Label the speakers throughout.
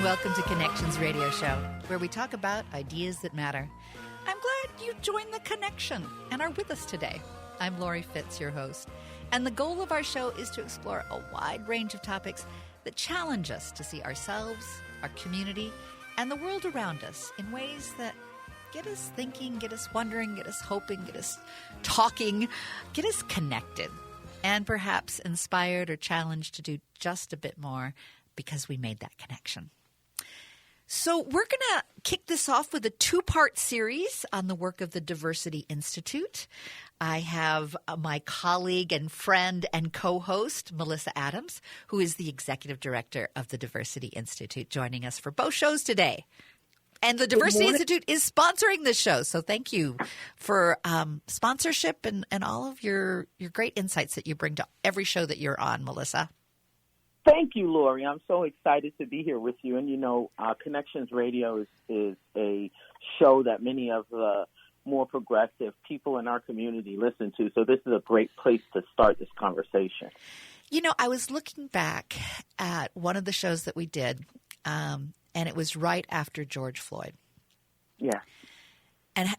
Speaker 1: welcome to Connections Radio Show, where we talk about ideas that matter. I'm glad you joined the connection and are with us today. I'm Laurie Fitz, your host, and the goal of our show is to explore a wide range of topics that challenge us to see ourselves, our community, and the world around us in ways that get us thinking, get us wondering, get us hoping, get us talking, get us connected, and perhaps inspired or challenged to do just a bit more because we made that connection. So we're going to kick this off with a two-part series on the work of the Diversity Institute. I have my colleague and friend and co-host, Malissa Adams, who is the executive director of the Diversity Institute, joining us for both shows today. And the Diversity Institute is sponsoring this show, so thank you for sponsorship and all of your great insights that you bring to every show that you're on, Malissa.
Speaker 2: Thank you, Laurie. I'm so excited to be here with you. And, you know, Connections Radio is a show that many of the more progressive people in our community listen to. So this is a great place to start this conversation.
Speaker 1: You know, I was looking back at one of the shows that we did, and it was right after George Floyd.
Speaker 2: Yeah.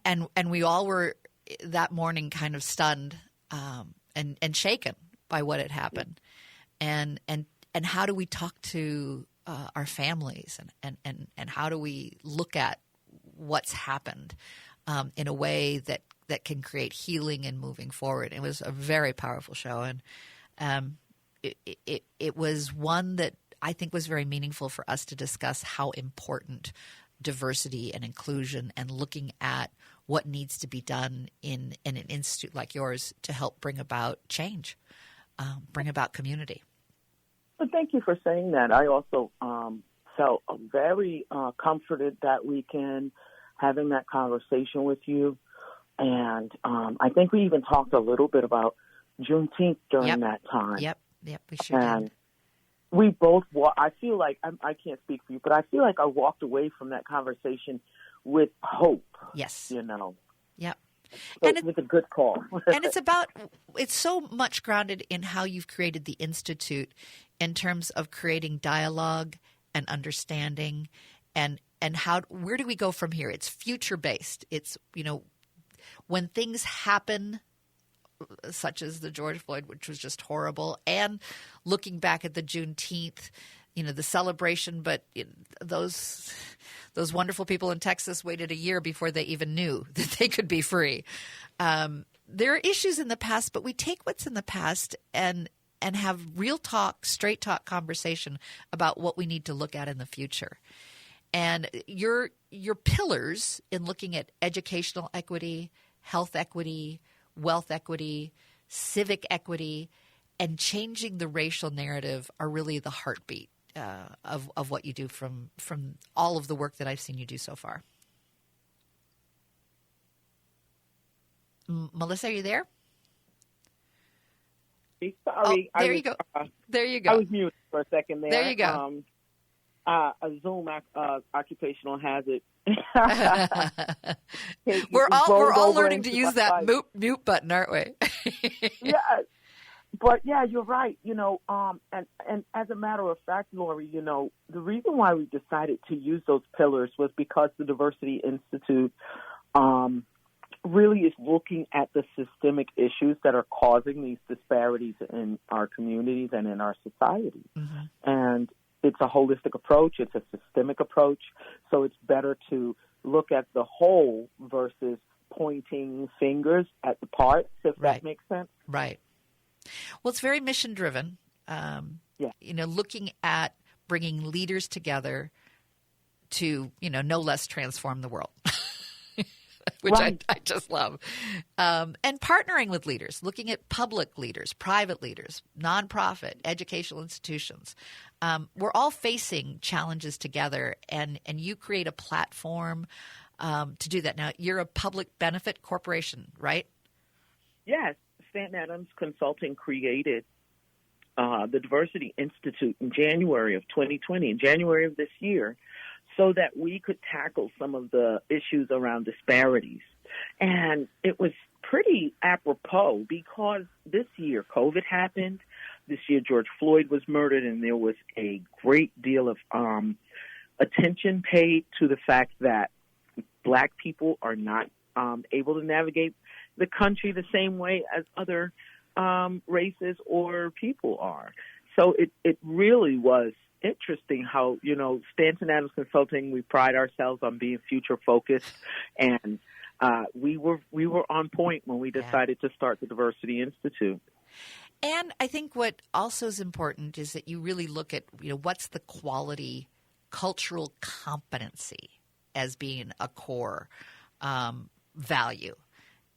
Speaker 1: And we all were that morning kind of stunned and shaken by what had happened. And how do we talk to our families and how do we look at what's happened in a way that can create healing and moving forward? It was a very powerful show, and it was one that I think was very meaningful for us to discuss how important diversity and inclusion and looking at what needs to be done in an institute like yours to help bring about change, bring about community.
Speaker 2: Well, thank you for saying that. I also felt very comforted that weekend having that conversation with you. And I think we even talked a little bit about Juneteenth during that time.
Speaker 1: Yep, we sure did.
Speaker 2: We both, I feel like, I can't speak for you, but I feel like I walked away from that conversation with hope.
Speaker 1: Yes.
Speaker 2: You know.
Speaker 1: Yep.
Speaker 2: So it was a good call.
Speaker 1: And it's so much grounded in how you've created the Institute in terms of creating dialogue and understanding and where do we go from here? It's future-based. It's, you know, when things happen, such as the George Floyd, which was just horrible, and looking back at the Juneteenth, you know, the celebration, but those wonderful people in Texas waited a year before they even knew that they could be free. There are issues in the past, but we take what's in the past and have real talk, straight talk conversation about what we need to look at in the future. And your pillars in looking at educational equity, health equity, wealth equity, civic equity, and changing the racial narrative are really the heartbeat of what you do from all of the work that I've seen you do so far. Melissa, are you there?
Speaker 2: Sorry.
Speaker 1: Oh, there you go. There you go.
Speaker 2: I was muted for a second there.
Speaker 1: There you go.
Speaker 2: A Zoom occupational hazard.
Speaker 1: We're all learning to use that mute button, aren't we?
Speaker 2: Yeah. But yeah, you're right. You know, and as a matter of fact, Laurie, you know, the reason why we decided to use those pillars was because the Diversity Institute really is looking at the systemic issues that are causing these disparities in our communities and in our society. Mm-hmm. And it's a holistic approach. It's a systemic approach. So it's better to look at the whole versus pointing fingers at the parts, if that makes sense.
Speaker 1: Right. Well, it's very mission-driven, you know, looking at bringing leaders together to, you know, no less transform the world, which I just love. And partnering with leaders, looking at public leaders, private leaders, nonprofit, educational institutions. We're all facing challenges together, and you create a platform to do that. Now, you're a public benefit corporation, right?
Speaker 2: Yes. Stanton Adams Consulting created the Diversity Institute in January of 2020, in January of this year, so that we could tackle some of the issues around disparities. And it was pretty apropos because this year COVID happened. This year George Floyd was murdered, and there was a great deal of attention paid to the fact that Black people are not able to navigate the country the same way as other races or people are. So it really was interesting how, Stanton Adams Consulting, we pride ourselves on being future focused, and we were on point when we decided to start the Diversity Institute.
Speaker 1: And I think what also is important is that you really look at, what's the quality cultural competency as being a core value,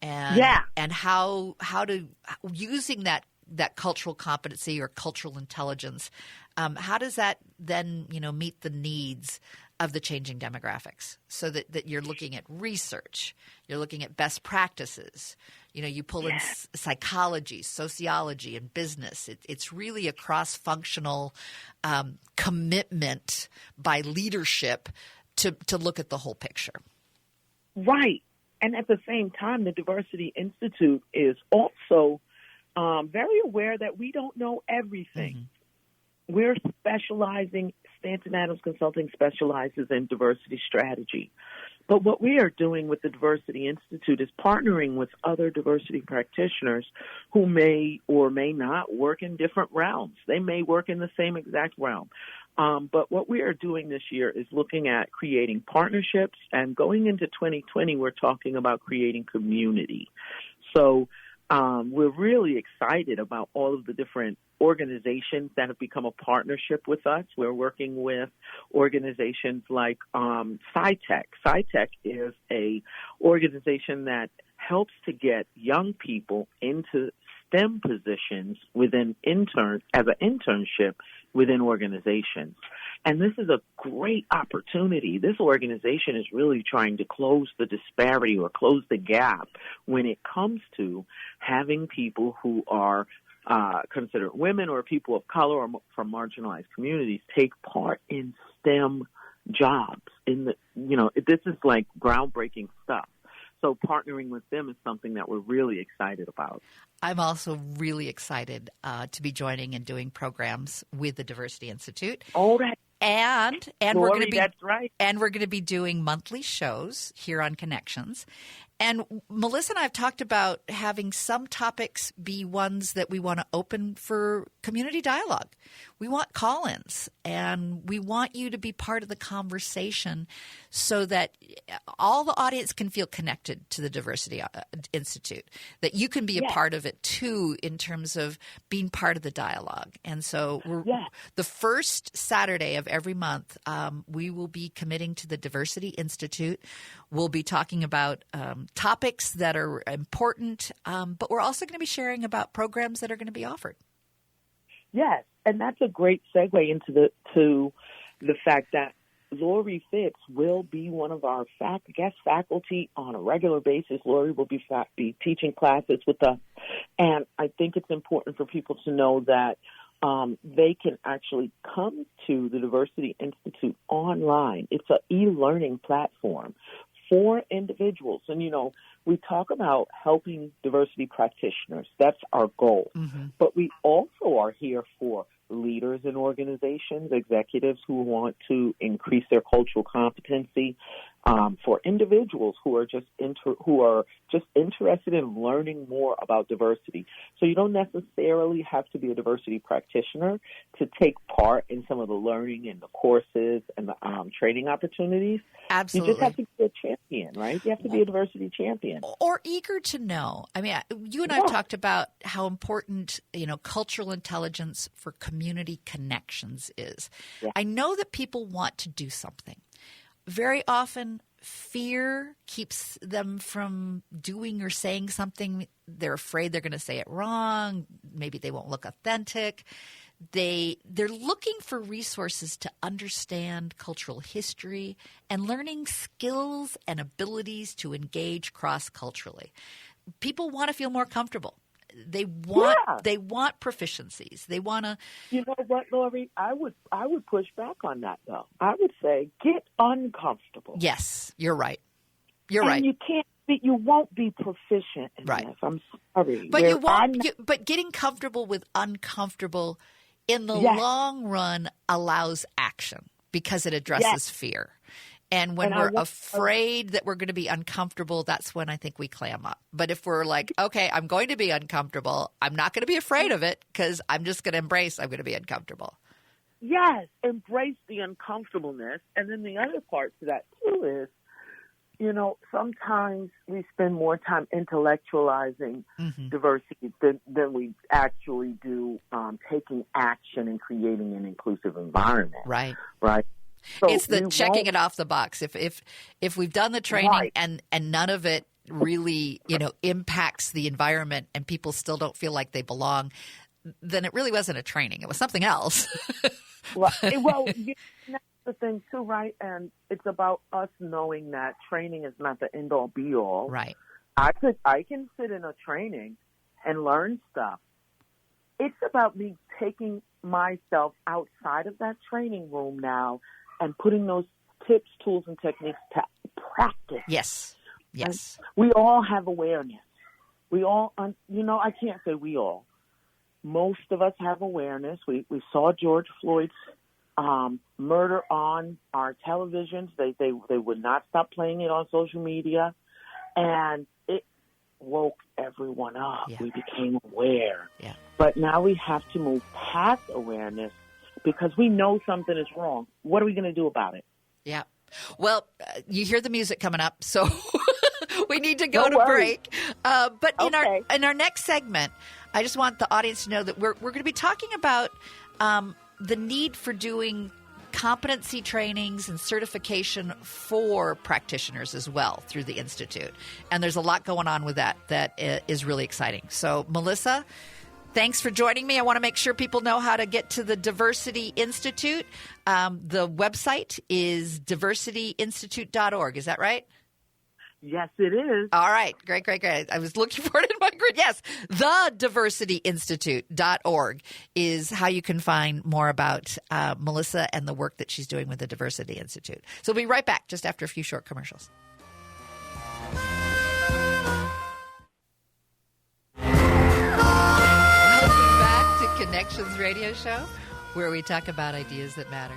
Speaker 1: and how to using that cultural competency or cultural intelligence, how does that then meet the needs of the changing demographics, so that you're looking at research, you're looking at best practices, you pull in psychology, sociology, and business. It's really a cross-functional commitment by leadership to look at the whole picture.
Speaker 2: Right. And at the same time, the Diversity Institute is also very aware that we don't know everything. Mm-hmm. We're specializing, Stanton Adams Consulting specializes in diversity strategy. But what we are doing with the Diversity Institute is partnering with other diversity practitioners who may or may not work in different realms. They may work in the same exact realm. But what we are doing this year is looking at creating partnerships, and going into 2020, we're talking about creating community. So we're really excited about all of the different organizations that have become a partnership with us. We're working with organizations like SciTech. SciTech is a organization that helps to get young people into STEM positions as an internship within organizations. And this is a great opportunity. This organization is really trying to close the disparity or close the gap when it comes to having people who are considered women or people of color or from marginalized communities take part in STEM jobs. This is like groundbreaking stuff. So partnering with them is something that we're really excited about.
Speaker 1: I'm also really excited to be joining and doing programs with the Diversity Institute.
Speaker 2: Oh, that.
Speaker 1: And
Speaker 2: Laurie,
Speaker 1: we're going to be
Speaker 2: that's right.
Speaker 1: And we're going to be doing monthly shows here on Connections. And Melissa and I have talked about having some topics be ones that we want to open for community dialogue. We want call-ins, and we want you to be part of the conversation so that all the audience can feel connected to the Diversity Institute, that you can be a part of it too in terms of being part of the dialogue. And so the first Saturday of every month, we will be committing to the Diversity Institute. We'll be talking about topics that are important, but we're also going to be sharing about programs that are going to be offered.
Speaker 2: Yes, and that's a great segue into the fact that Laurie Fitz will be one of our guest faculty on a regular basis. Laurie will be teaching classes with us, and I think it's important for people to know that they can actually come to the Diversity Institute online. It's an e-learning platform for individuals. And, we talk about helping diversity practitioners. That's our goal. Mm-hmm. But we also are here for leaders in organizations, executives who want to increase their cultural competency, for individuals who are just interested in learning more about diversity. So you don't necessarily have to be a diversity practitioner to take part in some of the learning and the courses and the training opportunities.
Speaker 1: Absolutely.
Speaker 2: You just have to be a champion, right? You have to be a diversity champion.
Speaker 1: Or eager to know. I mean, you and I have talked about how important, cultural intelligence for community connections is. Yeah. I know that people want to do something. Very often, fear keeps them from doing or saying something. They're afraid they're going to say it wrong. Maybe they won't look authentic. They're looking for resources to understand cultural history and learning skills and abilities to engage cross-culturally. People want to feel more comfortable. They want proficiencies. They want to. You know
Speaker 2: what, Laurie? I would push back on that, though. I would say get uncomfortable.
Speaker 1: Yes, you're right. You're right.
Speaker 2: You won't be proficient in this. I'm sorry.
Speaker 1: But but getting comfortable with uncomfortable in the long run allows action. because it addresses fear. And when we're afraid that we're going to be uncomfortable, that's when I think we clam up. But if we're like, okay, I'm going to be uncomfortable, I'm not going to be afraid of it because I'm just going to embrace I'm going to be uncomfortable.
Speaker 2: Yes, embrace the uncomfortableness. And then the other part to that, too, is, sometimes we spend more time intellectualizing diversity than we actually do taking action and creating an inclusive environment.
Speaker 1: Right.
Speaker 2: Right. So
Speaker 1: it's the checking it off the box. If we've done the training and none of it really, impacts the environment and people still don't feel like they belong, then it really wasn't a training. It was something else.
Speaker 2: Well, that's the thing too, right? And it's about us knowing that training is not the end all be all.
Speaker 1: Right.
Speaker 2: I can sit in a training and learn stuff. It's about me taking myself outside of that training room now and putting those tips, tools, and techniques to practice.
Speaker 1: Yes.
Speaker 2: And we all have awareness. We all, I can't say we all. Most of us have awareness. We saw George Floyd's murder on our televisions. They would not stop playing it on social media. And it woke everyone up. Yeah. We became aware.
Speaker 1: Yeah.
Speaker 2: But now we have to move past awareness because we know something is wrong. What are we going to do about it?
Speaker 1: Yeah. Well, you hear the music coming up, so we need to go to break. But in our next segment, I just want the audience to know that we're going to be talking about the need for doing competency trainings and certification for practitioners as well through the Institute. And there's a lot going on with that is really exciting. So, Malissa, thanks for joining me. I want to make sure people know how to get to the Diversity Institute. The website is diversityinstitute.org. Is that right?
Speaker 2: Yes, it is.
Speaker 1: All right. Great. I was looking for it in my grid. Yes. thediversityinstitute.org is how you can find more about Malissa and the work that she's doing with the Diversity Institute. So we'll be right back just after a few short commercials. Welcome back to Connections Radio Show, where we talk about ideas that matter.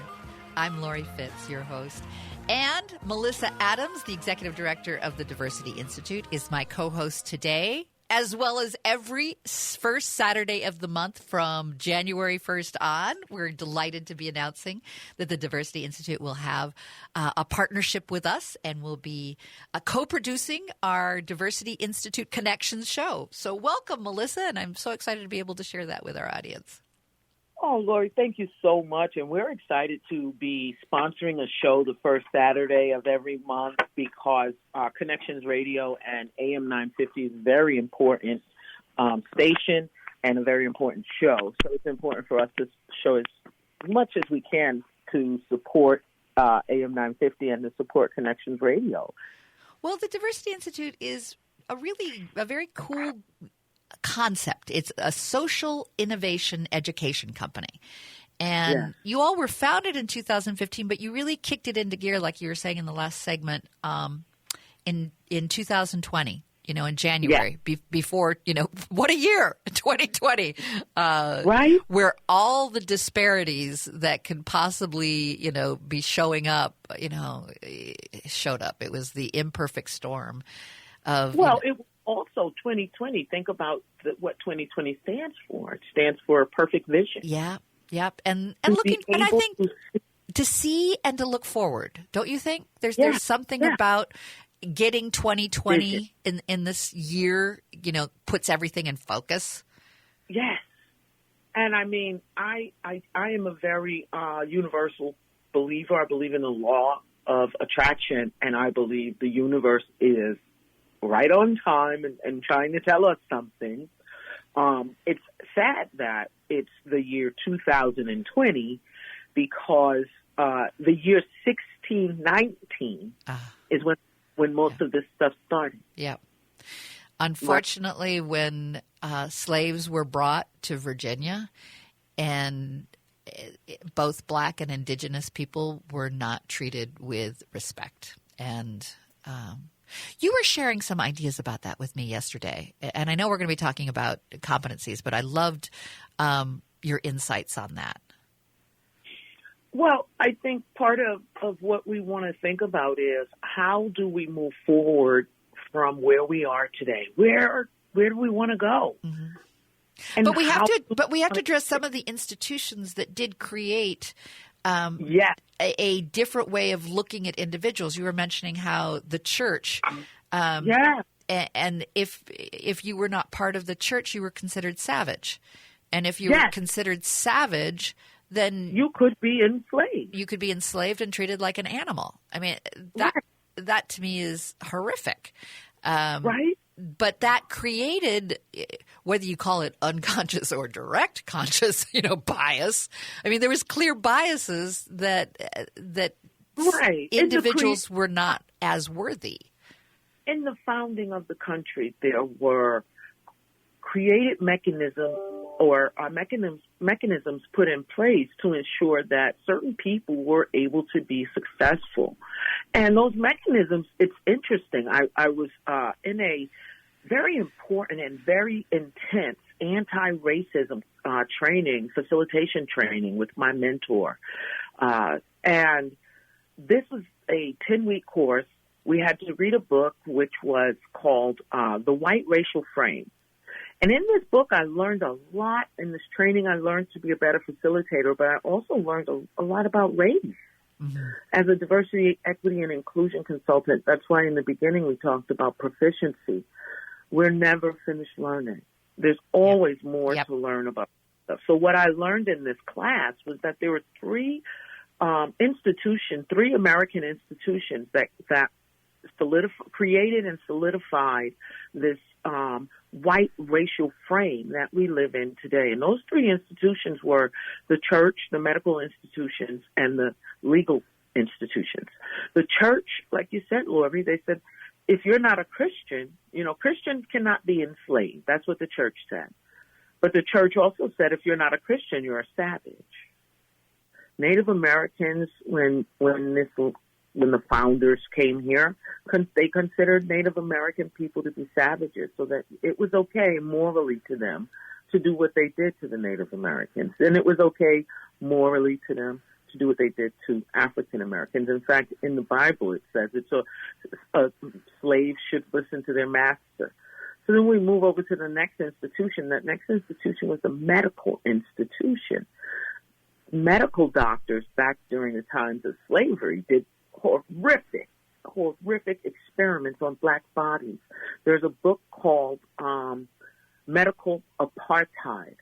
Speaker 1: I'm Laurie Fitz, your host. And Malissa Adams, the executive director of the Diversity Institute, is my co-host today, as well as every first Saturday of the month from January 1st on. We're delighted to be announcing that the Diversity Institute will have a partnership with us and will be co-producing our Diversity Institute Connections show. So welcome, Malissa, and I'm so excited to be able to share that with our audience.
Speaker 2: Oh, Laurie, thank you so much. And we're excited to be sponsoring a show the first Saturday of every month because Connections Radio and AM 950 is a very important station and a very important show. So it's important for us to show as much as we can to support AM 950 and to support Connections Radio.
Speaker 1: Well, the Diversity Institute is a very cool concept. It's a social innovation education company. And you all were founded in 2015, but you really kicked it into gear, like you were saying in the last segment, in 2020, in January, before, what a year, 2020,
Speaker 2: right?
Speaker 1: Where all the disparities that could possibly, be showing up, showed up. It was the imperfect storm of...
Speaker 2: Well, it also 2020, think about what 2020 stands for. It stands for perfect vision.
Speaker 1: Yeah, yep. And looking, and I think to see and to look forward, don't you think? There's something about getting 2020 in this year, puts everything in focus.
Speaker 2: Yes. And I mean, I am a very universal believer. I believe in the law of attraction, and I believe the universe is right on time and trying to tell us something. It's sad that it's the year 2020 because the year 1619 is when most of this stuff started.
Speaker 1: Yeah. Unfortunately, when slaves were brought to Virginia, and both Black and Indigenous people were not treated with respect. And you were sharing some ideas about that with me yesterday, and I know we're going to be talking about competencies, but I loved your insights on that.
Speaker 2: Well, I think part of what we want to think about is how do we move forward from where we are today? Where do we want to go?
Speaker 1: Mm-hmm.
Speaker 2: And
Speaker 1: but we have to address some of the institutions that did create a different way of looking at individuals. You were mentioning how the church, and if you were not part of the church, you were considered savage, and if you were considered savage, then
Speaker 2: you could be enslaved.
Speaker 1: You could be enslaved and treated like an animal. I mean, that to me is horrific.
Speaker 2: Right.
Speaker 1: But that created, whether you call it unconscious or direct conscious, bias. I mean, there was clear biases that individuals were not as worthy.
Speaker 2: In the founding of the country, there were created mechanisms put in place to ensure that certain people were able to be successful. And those mechanisms, it's interesting. I was in a very important and very intense anti-racism facilitation training with my mentor. And this was a 10-week course. We had to read a book which was called The White Racial Frame. And in this book, I learned a lot. In this training, I learned to be a better facilitator, but I also learned a lot about race. Mm-hmm. As a diversity, equity, and inclusion consultant, that's why in the beginning we talked about proficiency. We're never finished learning. There's always more to learn about stuff. So what I learned in this class was that there were three American institutions that created and solidified this white racial frame that we live in today. And those three institutions were the church, the medical institutions, and the legal institutions. The church, like you said, Laurie, they said, if you're not a Christian, Christians cannot be enslaved. That's what the church said. But the church also said, if you're not a Christian, you're a savage. Native Americans, when the founders came here, they considered Native American people to be savages, so that it was okay morally to them to do what they did to the Native Americans. And it was okay morally to them to do what they did to African Americans. In fact, in the Bible, it says slaves should listen to their master. So then we move over to the next institution. That next institution was the medical institution. Medical doctors back during the times of slavery did horrific experiments on black bodies. There's a book called Medical Apartheid.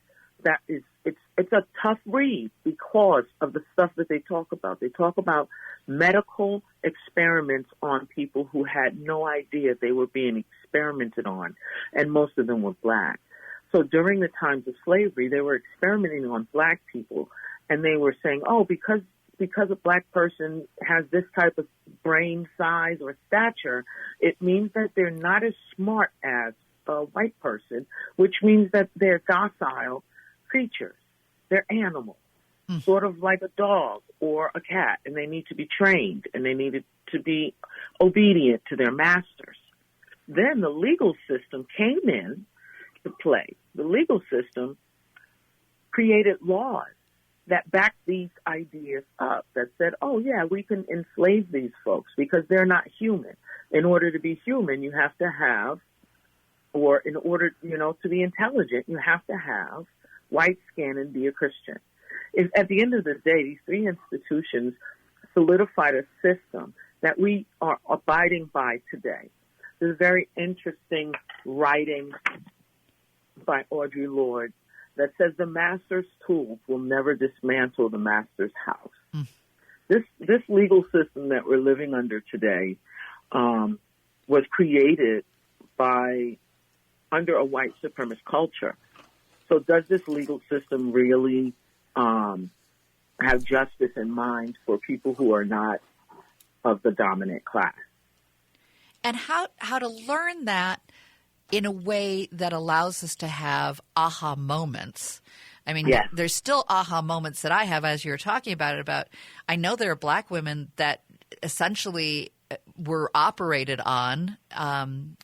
Speaker 2: It's a tough read because of the stuff that they talk about. They talk about medical experiments on people who had no idea they were being experimented on, and most of them were black. So during the times of slavery, they were experimenting on black people, and they were saying, because a black person has this type of brain size or stature, it means that they're not as smart as a white person, which means that they're docile creatures. They're animals, sort of like a dog or a cat, and they need to be trained, and they needed to be obedient to their masters. Then the legal system came in to play. The legal system created laws that backed these ideas up, that said, we can enslave these folks because they're not human. In order to be human, you have to have, or in order, to be intelligent, you have to have white skin and be a Christian. At the end of the day, these three institutions solidified a system that we are abiding by today. There's a very interesting writing by Audre Lorde that says the master's tools will never dismantle the master's house. This legal system that we're living under today was created under a white supremacist culture. So does this legal system really have justice in mind for people who are not of the dominant class?
Speaker 1: And how to learn that in a way that allows us to have aha moments. I mean, there's still aha moments that I have as you're talking about it. I know there are black women that essentially were operated on and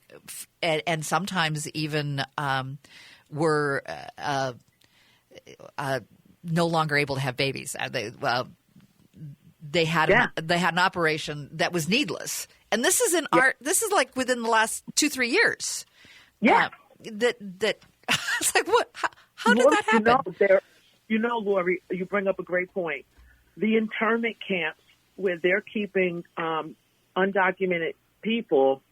Speaker 1: sometimes even were no longer able to have babies. they had an operation that was needless. And this is this is like within the last 2-3 years.
Speaker 2: Yeah.
Speaker 1: That it's like, what? How did that happen?
Speaker 2: Laurie, you bring up a great point. The internment camps where they're keeping undocumented people,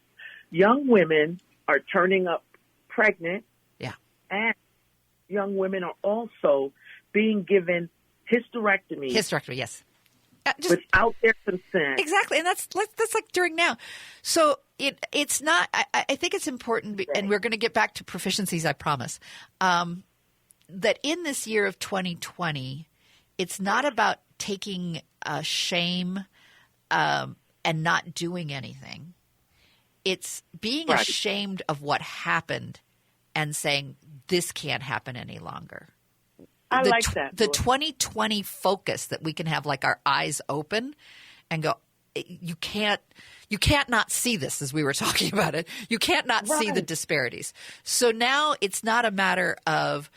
Speaker 2: young women are turning up pregnant.
Speaker 1: Yeah.
Speaker 2: And young women are also being given hysterectomy.
Speaker 1: Hysterectomy, yes.
Speaker 2: Without their consent.
Speaker 1: Exactly. And that's like during now. So it's not, I think it's important, and we're going to get back to proficiencies, I promise, that in this year of 2020, it's not about taking shame and not doing anything. It's being ashamed of what happened and saying, this can't happen any longer.
Speaker 2: I like that.
Speaker 1: The 2020 focus that we can have, like our eyes open and go, you can't not see this, as we were talking about it. You can't not see the disparities. So now it's not a matter of,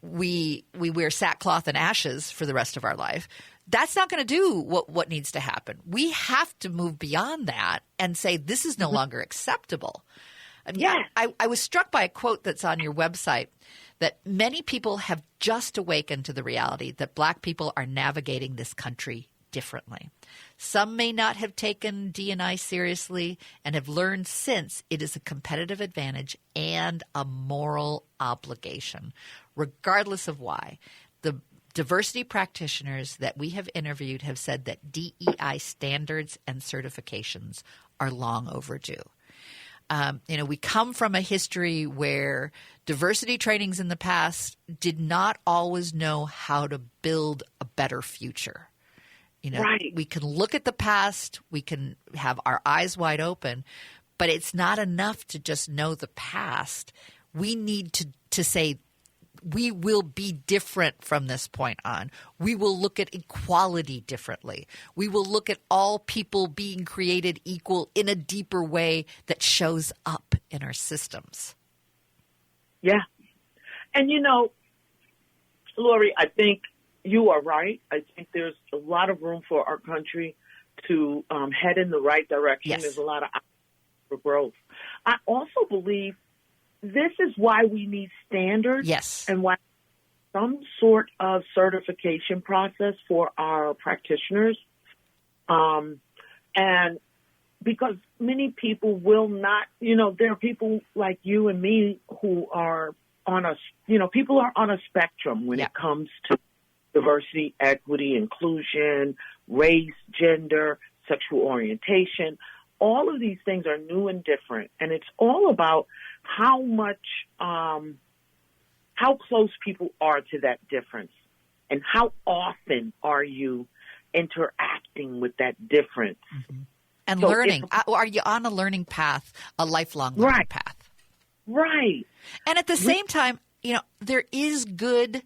Speaker 1: we wear sackcloth and ashes for the rest of our life. That's not going to do what needs to happen. We have to move beyond that and say this is no longer acceptable. Yeah, I was struck by a quote that's on your website that many people have just awakened to the reality that Black people are navigating this country differently. Some may not have taken D&I seriously and have learned since it is a competitive advantage and a moral obligation, regardless of why. The diversity practitioners that we have interviewed have said that DEI standards and certifications are long overdue. We come from a history where diversity trainings in the past did not always know how to build a better future. We can look at the past, we can have our eyes wide open, but it's not enough to just know the past. We need to say, we will be different from this point on. We will look at equality differently. We will look at all people being created equal in a deeper way that shows up in our systems.
Speaker 2: Yeah. And, Laurie, I think you are right. I think there's a lot of room for our country to head in the right direction.
Speaker 1: Yes.
Speaker 2: There's a lot of opportunity for growth. I also believe this is why we need standards.
Speaker 1: Yes.
Speaker 2: And why some sort of certification process for our practitioners. And because many people will not, there are people like you and me who are people are on a spectrum when it comes to diversity, equity, inclusion, race, gender, sexual orientation. All of these things are new and different. And it's all about how close people are to that difference and how often are you interacting with that difference.
Speaker 1: Mm-hmm. And learning. Are you on a learning path, a lifelong learning path?
Speaker 2: Right.
Speaker 1: And at the same time, there is good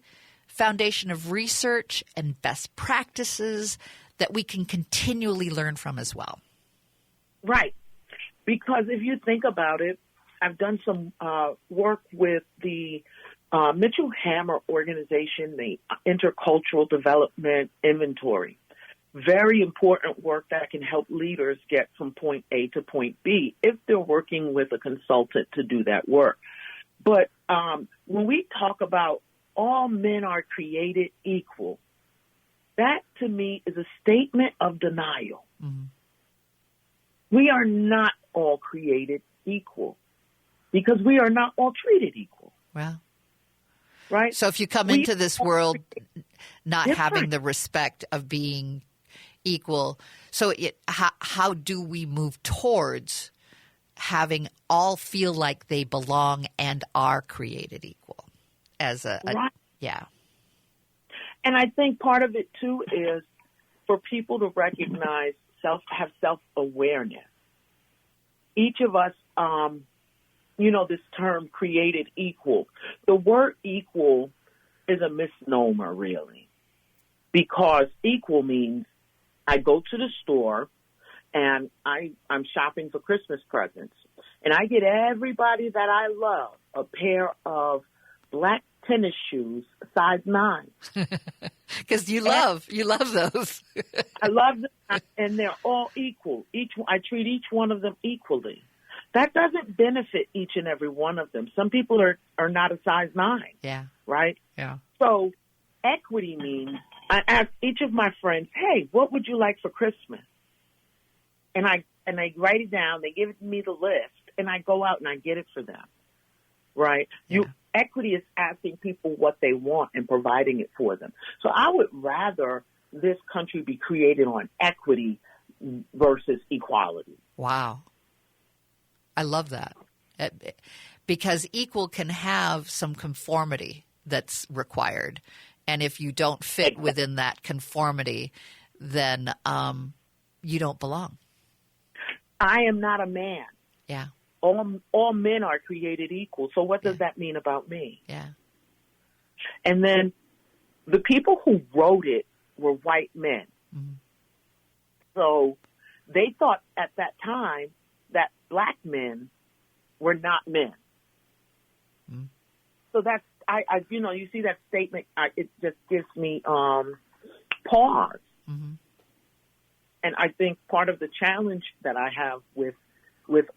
Speaker 1: foundation of research and best practices that we can continually learn from as well. Right.
Speaker 2: Because if you think about it, I've done some work with the Mitchell Hammer organization, the Intercultural Development Inventory. Very important work that can help leaders get from point A to point B if they're working with a consultant to do that work. But when we talk about all men are created equal, that to me is a statement of denial. Mm-hmm. We are not all created equal because we are not all treated equal.
Speaker 1: Well,
Speaker 2: right.
Speaker 1: So if you come into this world not having the respect of being equal, so how do we move towards having all feel like they belong and are created equal? Yeah.
Speaker 2: And I think part of it too is for people to recognize have self-awareness. Each of us, this term created equal. The word equal is a misnomer, really, because equal means I go to the store and I'm shopping for Christmas presents, and I get everybody that I love a pair of black tennis shoes, size 9.
Speaker 1: Because you love those.
Speaker 2: I love them, and they're all equal. I treat each one of them equally. That doesn't benefit each and every one of them. Some people are not a size 9.
Speaker 1: Yeah.
Speaker 2: Right?
Speaker 1: Yeah.
Speaker 2: So equity means I ask each of my friends, hey, what would you like for Christmas? And I write it down. They give me the list, and I go out and I get it for them. Right?
Speaker 1: Yeah.
Speaker 2: Equity is asking people what they want and providing it for them. So I would rather this country be created on equity versus equality.
Speaker 1: Wow. I love that. Because equal can have some conformity that's required. And if you don't fit within that conformity, then you don't belong.
Speaker 2: I am not a man.
Speaker 1: Yeah.
Speaker 2: All men are created equal. So what does that mean about me?
Speaker 1: Yeah.
Speaker 2: And then the people who wrote it were white men.
Speaker 1: Mm-hmm. So
Speaker 2: they thought at that time that black men were not men.
Speaker 1: Mm-hmm.
Speaker 2: So that's, you see that statement, it just gives me pause.
Speaker 1: Mm-hmm.
Speaker 2: And I think part of the challenge that I have with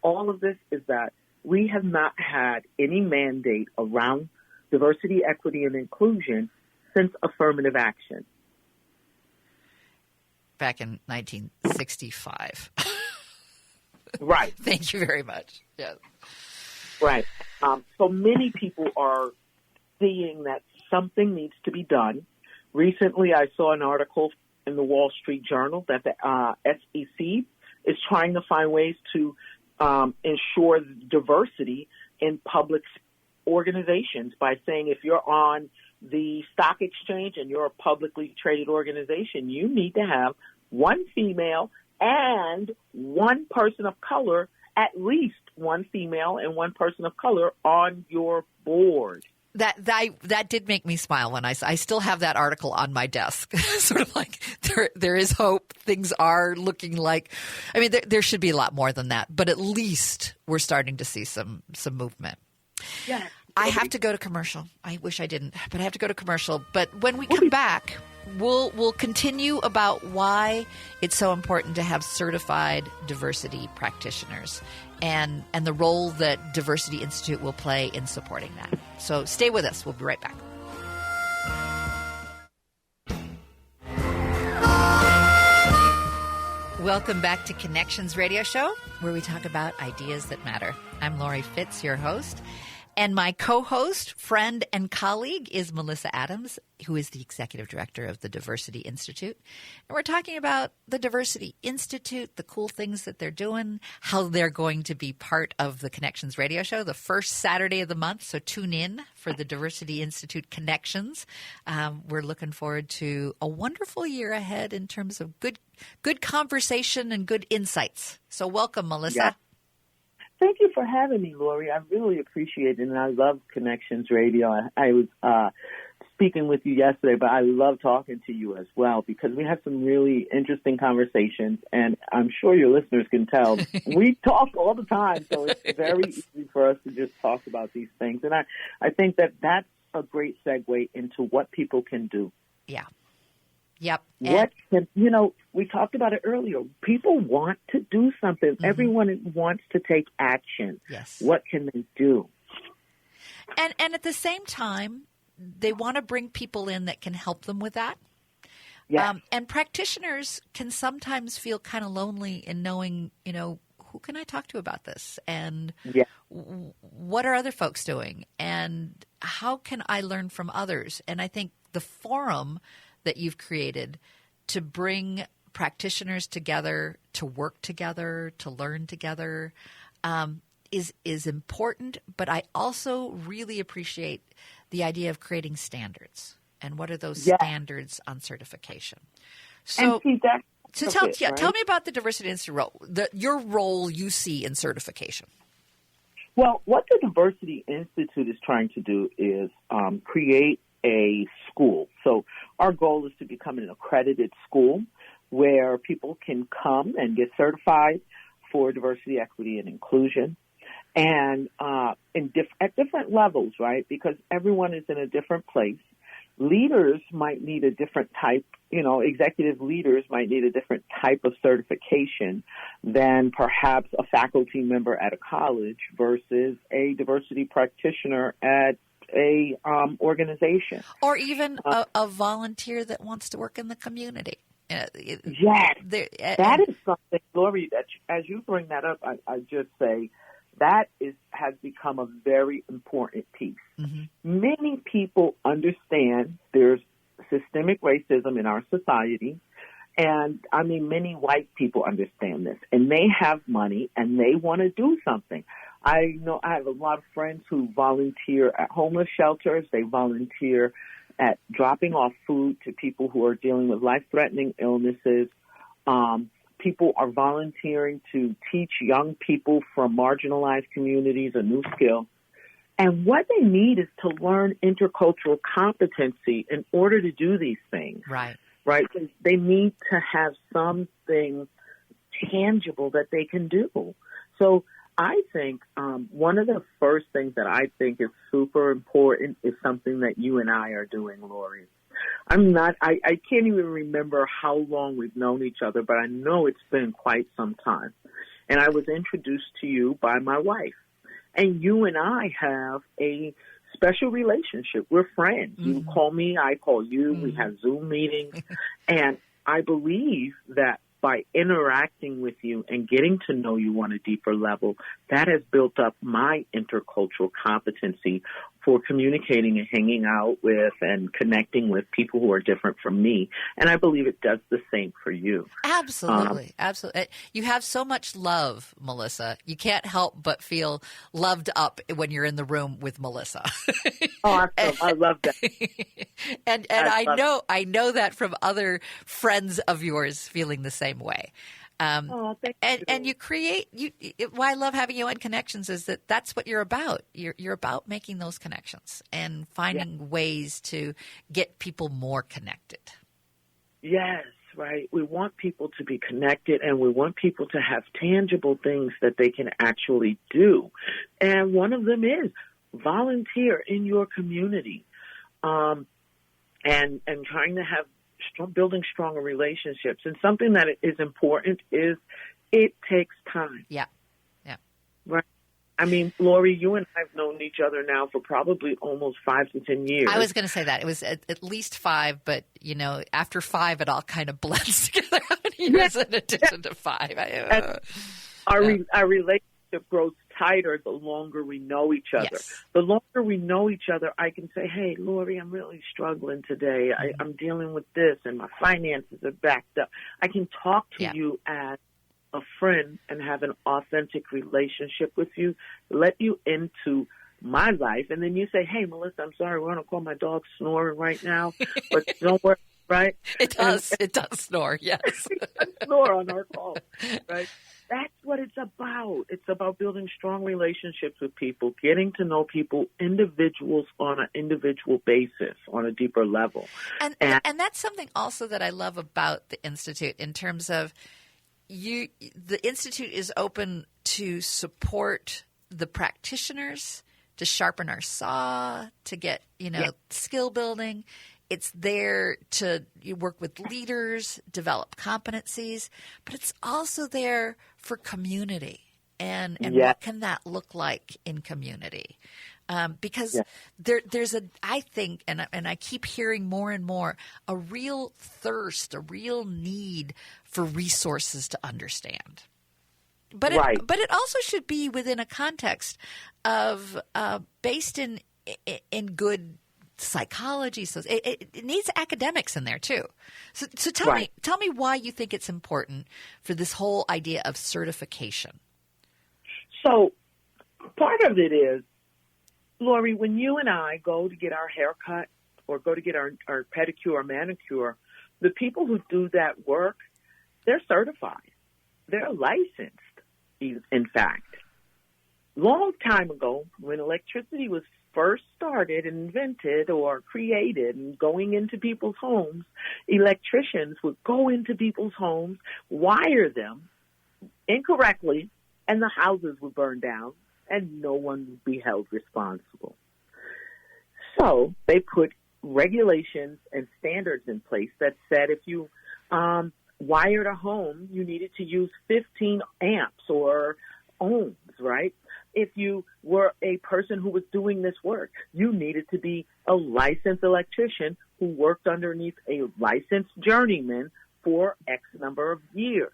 Speaker 2: all of this is that we have not had any mandate around diversity, equity, and inclusion since affirmative action.
Speaker 1: Back in 1965.
Speaker 2: Right.
Speaker 1: Thank you very much. Yes.
Speaker 2: Right. So many people are seeing that something needs to be done. Recently, I saw an article in the Wall Street Journal that the SEC is trying to find ways to ensure diversity in public organizations by saying if you're on the stock exchange and you're a publicly traded organization, you need to have one female and one person of color, at least one female and one person of color on your board.
Speaker 1: That did make me smile when I still have that article on my desk. Sort of like there is hope. Things are looking like, I mean, there should be a lot more than that, but at least we're starting to see some movement.
Speaker 2: Yeah.
Speaker 1: I have to go to commercial. I wish I didn't, but I have to go to commercial. But when we come back, we'll continue about why it's so important to have certified diversity practitioners and the role that Diversity Institute will play in supporting that. So stay with us. We'll be right back. Welcome back to Connections Radio Show, where we talk about ideas that matter. I'm Laurie Fitz, your host. And my co-host, friend, and colleague is Malissa Adams, who is the executive director of the Diversity Institute. And we're talking about the Diversity Institute, the cool things that they're doing, how they're going to be part of the Connections radio show the first Saturday of the month. So tune in for the Diversity Institute Connections. We're looking forward to a wonderful year ahead in terms of good conversation and good insights. So welcome, Melissa.
Speaker 2: Yeah. Thank you for having me, Laurie. I really appreciate it, and I love Connections Radio. I was speaking with you yesterday, but I love talking to you as well because we have some really interesting conversations, and I'm sure your listeners can tell we talk all the time, so it's very easy for us to just talk about these things. And I think that that's a great segue into what people can do.
Speaker 1: Yeah. Yep.
Speaker 2: We talked about it earlier. People want to do something. Mm-hmm. Everyone wants to take action.
Speaker 1: Yes.
Speaker 2: What can they do?
Speaker 1: And at the same time, they want to bring people in that can help them with that.
Speaker 2: Yes.
Speaker 1: And practitioners can sometimes feel kind of lonely in knowing, who can I talk to about this? And what are other folks doing? And how can I learn from others? And I think the forum that you've created to bring practitioners together, to work together, to learn together, is important. But I also really appreciate the idea of creating standards. And what are those standards on certification? So, tell me about the Diversity Institute role, your role you see in certification.
Speaker 2: Well, what the Diversity Institute is trying to do is create a school. So our goal is to become an accredited school where people can come and get certified for diversity, equity, and inclusion. and at different levels, right? Because everyone is in a different place. Leaders might need a different type, executive leaders might need a different type of certification than perhaps a faculty member at a college versus a diversity practitioner at a organization.
Speaker 1: Or even a volunteer that wants to work in the community.
Speaker 2: Yes. That is something, Laurie, that as you bring that up, I just say that has become a very important piece. Mm-hmm. Many people understand there's systemic racism in our society. And I mean, many white people understand this, and they have money and they want to do something. I know I have a lot of friends who volunteer at homeless shelters. They volunteer at dropping off food to people who are dealing with life-threatening illnesses. People are volunteering to teach young people from marginalized communities a new skill. And what they need is to learn intercultural competency in order to do these things.
Speaker 1: Right.
Speaker 2: Right? They need to have something tangible that they can do. So I think one of the first things that I think is super important is something that you and I are doing, Laurie. I can't even remember how long we've known each other, but I know it's been quite some time. And I was introduced to you by my wife. And you and I have a special relationship. We're friends. Mm-hmm. You call me, I call you. Mm-hmm. We have Zoom meetings. And I believe that by interacting with you and getting to know you on a deeper level, that has built up my intercultural competency for communicating and hanging out with and connecting with people who are different from me. And I believe it does the same for you.
Speaker 1: Absolutely. Absolutely. You have so much love, Malissa. You can't help but feel loved up when you're in the room with Malissa.
Speaker 2: I love that.
Speaker 1: and I know that from other friends of yours feeling the same way.
Speaker 2: Thank you.
Speaker 1: And you create why I love having you on Connections is that's what you're about. You're about making those connections and finding ways to get people more connected.
Speaker 2: Yes, right. We want people to be connected, and we want people to have tangible things that they can actually do. And one of them is volunteer in your community, and trying to have building stronger relationships. And something that is important is it takes time.
Speaker 1: Yeah.
Speaker 2: Right. I mean, Laurie, you and I have known each other now for probably almost 5 to 10 years.
Speaker 1: I was going to say that. It was at least 5, but, after 5, it all kind of blends together. How many years in addition to 5?
Speaker 2: Our relationship grows tighter the longer we know each other.
Speaker 1: Yes.
Speaker 2: The longer we know each other, I can say, hey, Laurie, I'm really struggling today. I'm dealing with this, and my finances are backed up. I can talk to you as a friend and have an authentic relationship with you, let you into my life, and then you say, hey, Melissa, I'm sorry, we're going to call my dog snoring right now, but don't worry, right?
Speaker 1: It does snore, yes.
Speaker 2: It does snore on our call, right? That's what it's about. It's about building strong relationships with people, getting to know people, individuals on an individual basis, on a deeper level.
Speaker 1: And that's something also that I love about the Institute in terms of the Institute is open to support the practitioners, to sharpen our saw, to get, skill building. It's there to work with leaders, develop competencies, but it's also there for community and what can that look like in community? Because there's I think, and I keep hearing more and more, a real thirst, a real need for resources to understand. But it also should be within a context of based in good psychology. So it needs academics in there too. So tell me why you think it's important for this whole idea of certification.
Speaker 2: So part of it is, Laurie, when you and I go to get our hair cut or go to get our pedicure or manicure, the people who do that work, they're certified. They're licensed, in fact. Long time ago, when electricity was first started and invented or created and going into people's homes, electricians would go into people's homes, wire them incorrectly, and the houses would burn down. and no one would be held responsible. So they put regulations and standards in place that said if you wired a home, you needed to use 15 amps or ohms, right? If you were a person who was doing this work, you needed to be a licensed electrician who worked underneath a licensed journeyman for X number of years.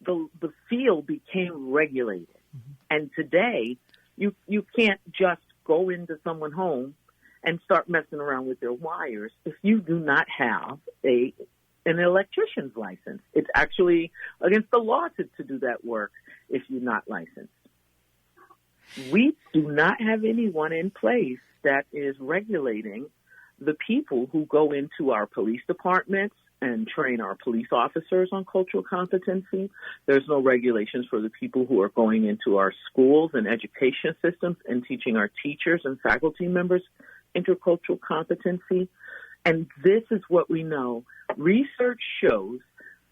Speaker 2: The field became regulated. Mm-hmm. And today, you can't just go into someone's home and start messing around with their wires if you do not have an electrician's license. It's actually against the law to do that work if you're not licensed. We do not have anyone in place that is regulating the people who go into our police departments and train our police officers on cultural competency. There's no regulations for the people who are going into our schools and education systems and teaching our teachers and faculty members intercultural competency. And this is what we know. Research shows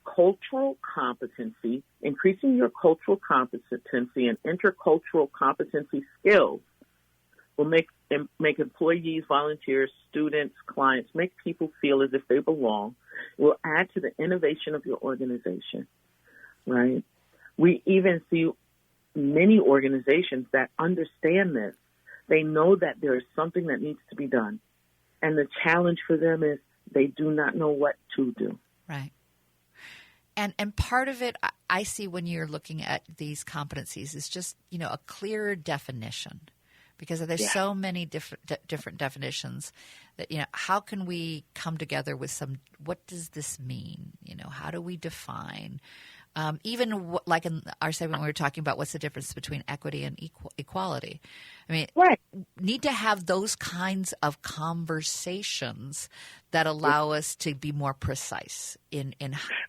Speaker 2: cultural competency, increasing your cultural competency and intercultural competency skills will make employees, volunteers, students, clients, make people feel as if they belong. It will add to the innovation of your organization, right? We even see many organizations that understand this. They know that there is something that needs to be done. And the challenge for them is they do not know what to do.
Speaker 1: Right. And part of it I see when you're looking at these competencies is just, a clearer definition, because there's so many different definitions that, how can we come together with what does this mean? How do we define? Even like in our segment, we were talking about what's the difference between equity and equality. I mean, right. Need to have those kinds of conversations that allow us to be more precise in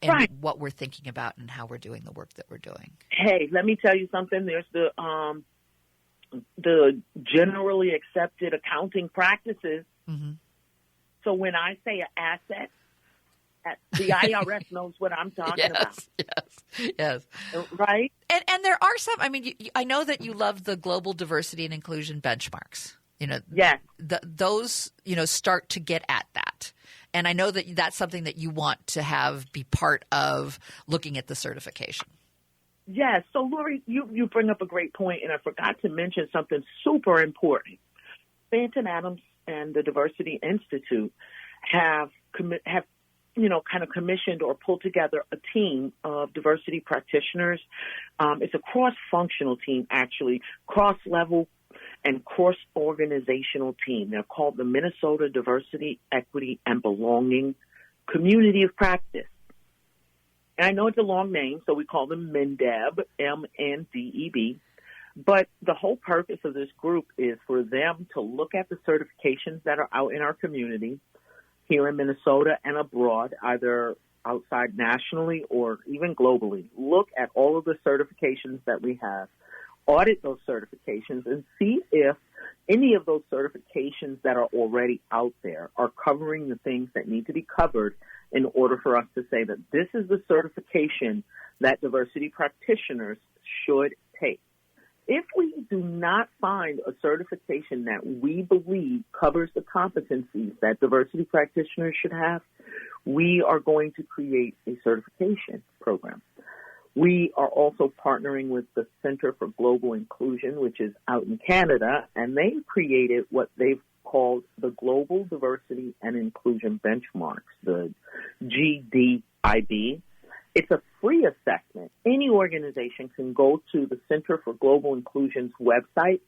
Speaker 1: right. what we're thinking about and how we're doing the work that we're doing.
Speaker 2: Hey, let me tell you something. There's the generally accepted accounting practices. Mm-hmm. So when I say an asset, the IRS knows what I'm talking about. Yes. Right?
Speaker 1: And there are some, I know that you love the global diversity and inclusion benchmarks.
Speaker 2: Yes.
Speaker 1: Those, start to get at that. And I know that that's something that you want to have be part of looking at the certification.
Speaker 2: Yes. So, Laurie, you bring up a great point, and I forgot to mention something super important. Stanton Adams and the Diversity Institute have kind of commissioned or pulled together a team of diversity practitioners. It's a cross-functional team, actually, cross-level and cross-organizational team. They're called the Minnesota Diversity, Equity, and Belonging Community of Practice. And I know it's a long name, so we call them MNDEB, MNDEB. But the whole purpose of this group is for them to look at the certifications that are out in our community, here in Minnesota and abroad, either outside nationally or even globally. Look at all of the certifications that we have, audit those certifications, and see if any of those certifications that are already out there are covering the things that need to be covered in order for us to say that this is the certification that diversity practitioners should take. If we do not find a certification that we believe covers the competencies that diversity practitioners should have, we are going to create a certification program. We are also partnering with the Center for Global Inclusion, which is out in Canada, and they created what they've called the Global Diversity and Inclusion Benchmarks, the GDIB. It's a free assessment. Any organization can go to the Center for Global Inclusion's website,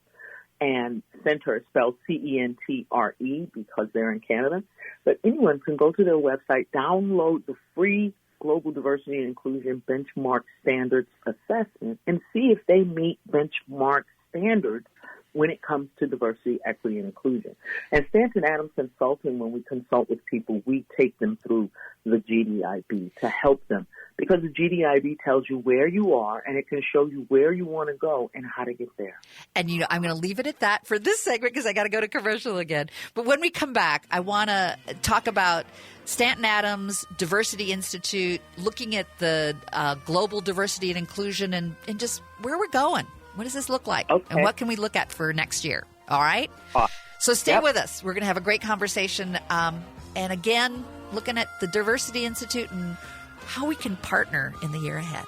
Speaker 2: and center is spelled CENTRE because they're in Canada. But anyone can go to their website, download the free Global Diversity and Inclusion Benchmark Standards Assessment, and see if they meet benchmark standards when it comes to diversity, equity, and inclusion. And Stanton Adams Consulting, when we consult with people, we take them through the GDIB to help them, because the GDIB tells you where you are, and it can show you where you want to go and how to get there.
Speaker 1: And, I'm going to leave it at that for this segment because I got to go to commercial again. But when we come back, I want to talk about Stanton Adams Diversity Institute, looking at the global diversity and inclusion and just where we're going. What does this look like?
Speaker 2: Okay.
Speaker 1: And what can we look at for next year? All right? So stay with us. We're going to have a great conversation. And again, looking at the Diversity Institute and how we can partner in the year ahead.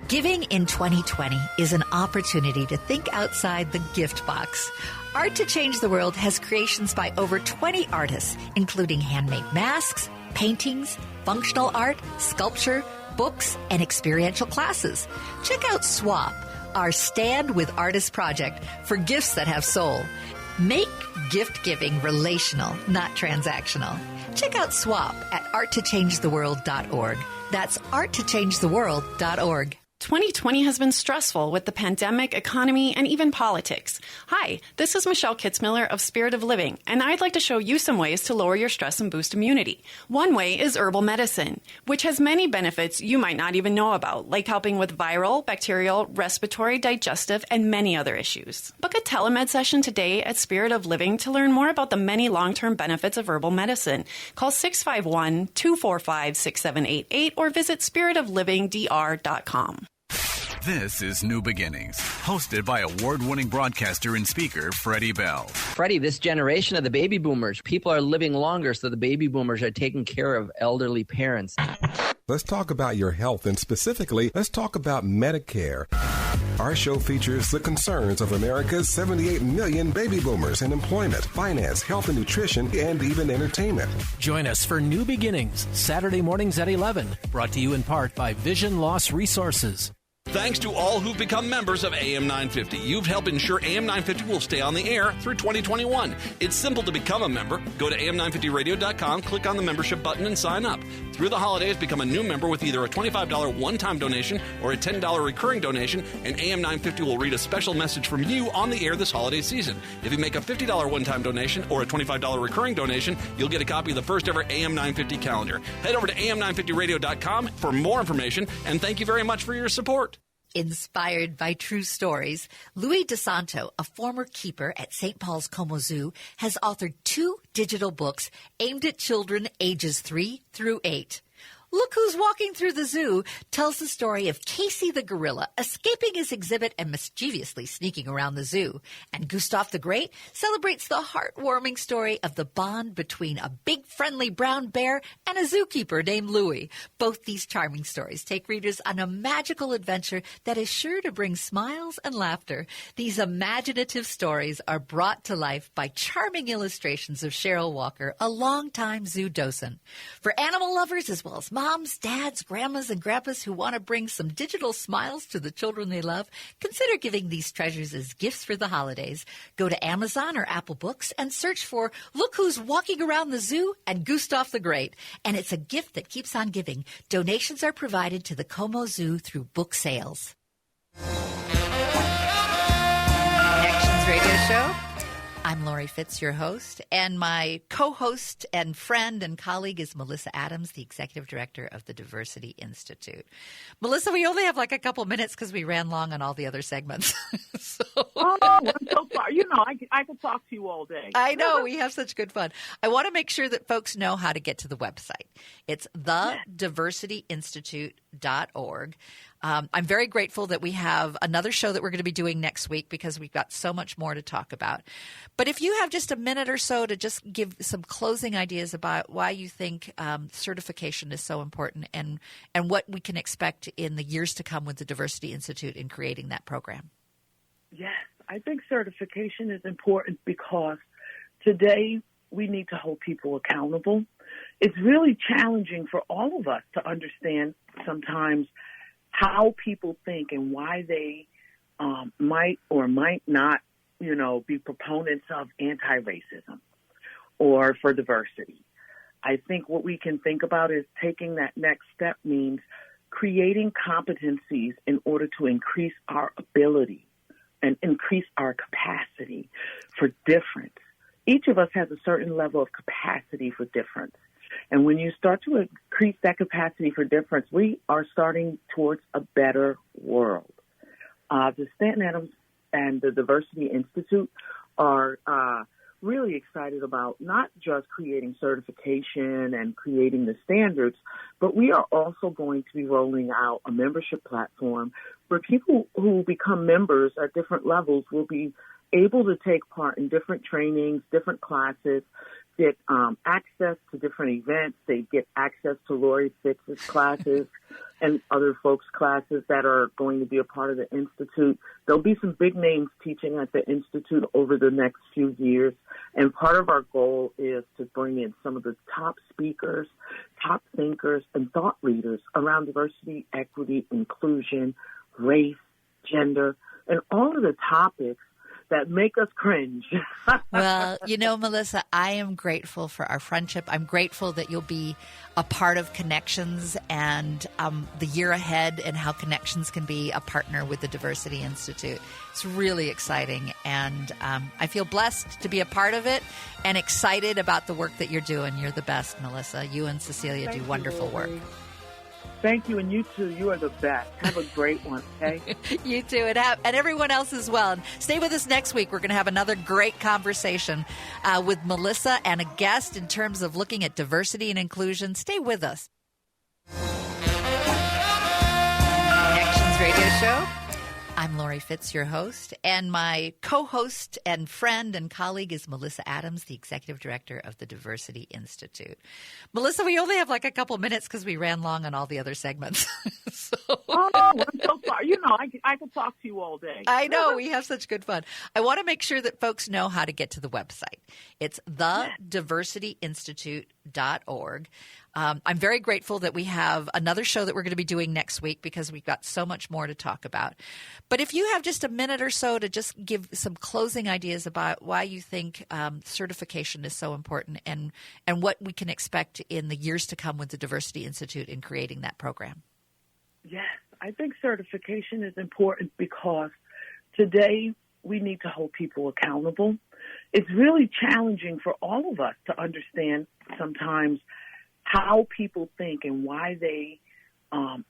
Speaker 1: Giving in 2020 is an opportunity to think outside the gift box. Art to Change the World has creations by over 20 artists, including handmade masks, paintings, functional art, sculpture, books, and experiential classes. Check out SWAP, our Stand with Artists project for gifts that have soul. Make gift giving relational, not transactional. Check out SWAP at arttochangetheworld.org. That's arttochangetheworld.org.
Speaker 3: 2020 has been stressful with the pandemic, economy, and even politics. Hi, this is Michelle Kitzmiller of Spirit of Living, and I'd like to show you some ways to lower your stress and boost immunity. One way is herbal medicine, which has many benefits you might not even know about, like helping with viral, bacterial, respiratory, digestive, and many other issues. Book a telemed session today at Spirit of Living to learn more about the many long-term benefits of herbal medicine. Call 651-245-6788 or visit spiritoflivingdr.com.
Speaker 4: This is New Beginnings, hosted by award-winning broadcaster and speaker Freddie Bell.
Speaker 5: Freddie, this generation of the baby boomers, people are living longer, so the baby boomers are taking care of elderly parents.
Speaker 6: Let's talk about your health, and specifically, let's talk about Medicare. Our show features the concerns of America's 78 million baby boomers in employment, finance, health and nutrition, and even entertainment.
Speaker 7: Join us for New Beginnings, Saturday mornings at 11, brought to you in part by Vision Loss Resources.
Speaker 8: Thanks to all who've become members of AM 950. You've helped ensure AM 950 will stay on the air through 2021. It's simple to become a member. Go to am950radio.com, click on the membership button, and sign up. Through the holidays, become a new member with either a $25 one-time donation or a $10 recurring donation, and AM 950 will read a special message from you on the air this holiday season. If you make a $50 one-time donation or a $25 recurring donation, you'll get a copy of the first ever AM 950 calendar. Head over to am950radio.com for more information, and thank you very much for your support.
Speaker 1: Inspired by true stories, Louis DeSanto, a former keeper at St. Paul's Como Zoo, has authored 2 digital books aimed at children ages 3 through 8. Look Who's Walking Through the Zoo tells the story of Casey the gorilla escaping his exhibit and mischievously sneaking around the zoo. And Gustav the Great celebrates the heartwarming story of the bond between a big friendly brown bear and a zookeeper named Louie. Both these charming stories take readers on a magical adventure that is sure to bring smiles and laughter. These imaginative stories are brought to life by charming illustrations of Cheryl Walker, a longtime zoo docent. For animal lovers as well as moms, dads, grandmas, and grandpas who want to bring some digital smiles to the children they love, consider giving these treasures as gifts for the holidays. Go to Amazon or Apple Books and search for Look Who's Walking Around the Zoo and Gustav the Great. And it's a gift that keeps on giving. Donations are provided to the Como Zoo through book sales. Connections Radio Show. I'm Laurie Fitz, your host, and my co-host and friend and colleague is Malissa Adams, the executive director of the Diversity Institute. Melissa, we only have like a couple minutes because we ran long on all the other segments.
Speaker 2: Oh, I'm so sorry. You know, I could talk to you all day.
Speaker 1: I know. We have such good fun. I want to make sure that folks know how to get to the website. It's thediversityinstitute.org. I'm very grateful that we have another show that we're going to be doing next week because we've got so much more to talk about. But if you have just a minute or so to just give some closing ideas about why you think certification is so important and what we can expect in the years to come with the Diversity Institute in creating that program.
Speaker 2: Yes, I think certification is important because today we need to hold people accountable. It's really challenging for all of us to understand sometimes how people think and why they might or might not, be proponents of anti-racism or for diversity. I think what we can think about is taking that next step means creating competencies in order to increase our ability and increase our capacity for difference. Each of us has a certain level of capacity for difference. And when you start to increase that capacity for difference, we are starting towards a better world. The Stanton Adams and the Diversity Institute are really excited about not just creating certification and creating the standards, but we are also going to be rolling out a membership platform where people who become members at different levels will be able to take part in different trainings, different classes, get access to different events. They get access to Laurie Fitz's classes and other folks' classes that are going to be a part of the Institute. There'll be some big names teaching at the Institute over the next few years. And part of our goal is to bring in some of the top speakers, top thinkers, and thought leaders around diversity, equity, inclusion, race, gender, and all of the topics that make us cringe.
Speaker 1: Well, Melissa, I am grateful for our friendship. I'm grateful that you'll be a part of Connections and the year ahead and how Connections can be a partner with the Diversity Institute. It's really exciting, and I feel blessed to be a part of it and excited about the work that you're doing. You're the best, Melissa. You and Cecilia do wonderful work.
Speaker 2: Thank you, and you too. You are the best. Have a great one, okay?
Speaker 1: You too, and everyone else as well. And stay with us next week. We're going to have another great conversation with Melissa and a guest in terms of looking at diversity and inclusion. Stay with us. Connections Radio Show. I'm Laurie Fitz, your host, and my co-host and friend and colleague is Malissa Adams, the Executive Director of the Diversity Institute. Melissa, we only have like a couple minutes because we ran long on all the other segments.
Speaker 2: Oh, I'm so sorry. I could talk to you all day.
Speaker 1: I know. We have such good fun. I want to make sure that folks know how to get to the website. It's thediversityinstitute.org. I'm very grateful that we have another show that we're going to be doing next week because we've got so much more to talk about. But if you have just a minute or so to just give some closing ideas about why you think certification is so important and what we can expect in the years to come with the Diversity Institute in creating that program.
Speaker 2: Yes, I think certification is important because today we need to hold people accountable. It's really challenging for all of us to understand sometimes how people think and why they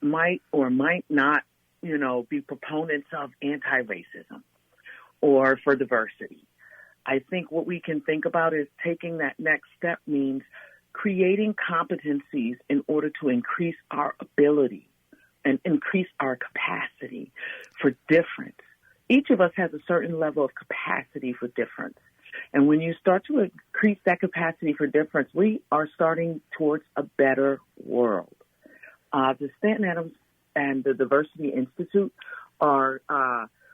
Speaker 2: might or might not, be proponents of anti-racism or for diversity. I think what we can think about is taking that next step means creating competencies in order to increase our ability and increase our capacity for difference. Each of us has a certain level of capacity for difference. And when you start to increase that capacity for difference, we are starting towards a better world. The Stanton Adams and the Diversity Institute are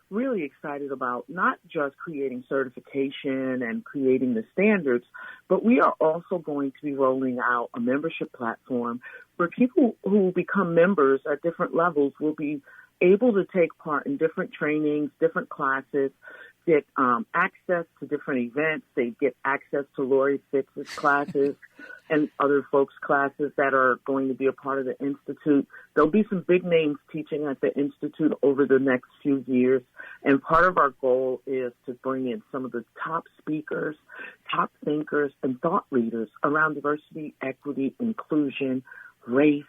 Speaker 2: really excited about not just creating certification and creating the standards, but we are also going to be rolling out a membership platform where people who become members at different levels will be able to take part in different trainings, different classes, get access to different events. They get access to Laurie Fitz's classes and other folks' classes that are going to be a part of the Institute. There'll be some big names teaching at the Institute over the next few years. And part of our goal is to bring in some of the top speakers, top thinkers, and thought leaders around diversity, equity, inclusion, race,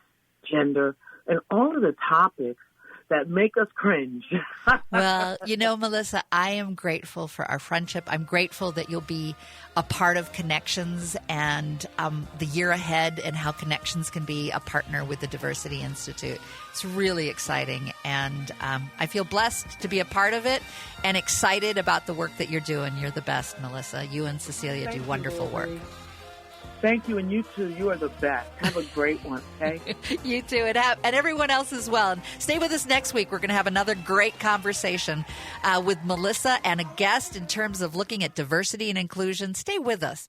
Speaker 2: gender, and all of the topics that make us cringe.
Speaker 1: Well, Melissa, I am grateful for our friendship. I'm grateful that you'll be a part of Connections and the year ahead and how Connections can be a partner with the Diversity Institute. It's really exciting, and I feel blessed to be a part of it and excited about the work that you're doing. You're the best, Melissa. You and Cecilia do wonderful work.
Speaker 2: Thank you, and you too. You are the best. Have a great one, okay?
Speaker 1: You too, and everyone else as well. And stay with us next week. We're going to have another great conversation with Melissa and a guest in terms of looking at diversity and inclusion. Stay with us.